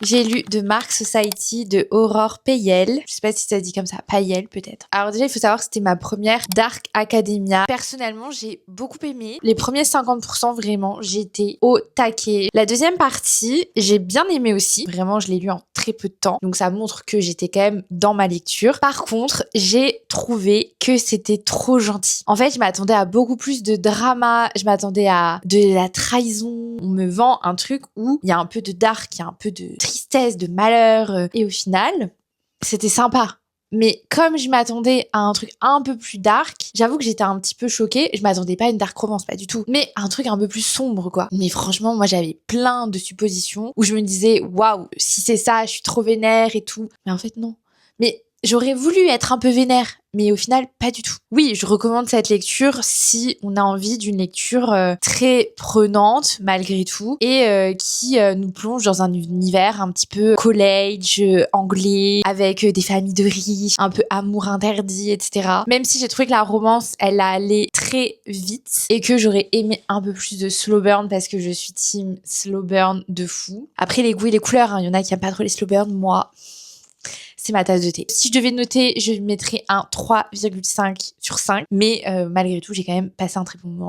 J'ai lu The Mark Society de Aurore Payel. Je sais pas si ça se dit comme ça, Payel peut-être. Alors déjà, il faut savoir que c'était ma première Dark Academia. Personnellement, j'ai beaucoup aimé. Les premiers 50%, vraiment, j'étais au taquet. La deuxième partie, j'ai bien aimé aussi. Vraiment, je l'ai lu en très peu de temps. Donc ça montre que j'étais quand même dans ma lecture. Par contre, j'ai trouvé que c'était trop gentil. En fait, je m'attendais à beaucoup plus de drama. Je m'attendais à de la trahison. On me vend un truc où il y a un peu de dark, il y a un peu de tristesse, de malheur. Et au final, c'était sympa. Mais comme je m'attendais à un truc un peu plus dark, j'avoue que j'étais un petit peu choquée. Je m'attendais pas à une dark romance, pas du tout. Mais un truc un peu plus sombre, quoi. Mais franchement, moi, j'avais plein de suppositions où je me disais, waouh, si c'est ça, je suis trop vénère et tout. Mais en fait, non. Mais j'aurais voulu être un peu vénère, mais au final, pas du tout. Oui, je recommande cette lecture si on a envie d'une lecture très prenante, malgré tout, et qui nous plonge dans un univers un petit peu college, anglais, avec des familles de riches, un peu amour interdit, etc. Même si j'ai trouvé que la romance, elle a allé très vite, et que j'aurais aimé un peu plus de slow burn, parce que je suis team slow burn de fou. Après, les goûts et les couleurs, hein, y en a qui aiment pas trop les slow burn, moi... c'est ma tasse de thé. Si je devais noter, je mettrais un 3,5 sur 5. Mais malgré tout, j'ai quand même passé un très bon moment.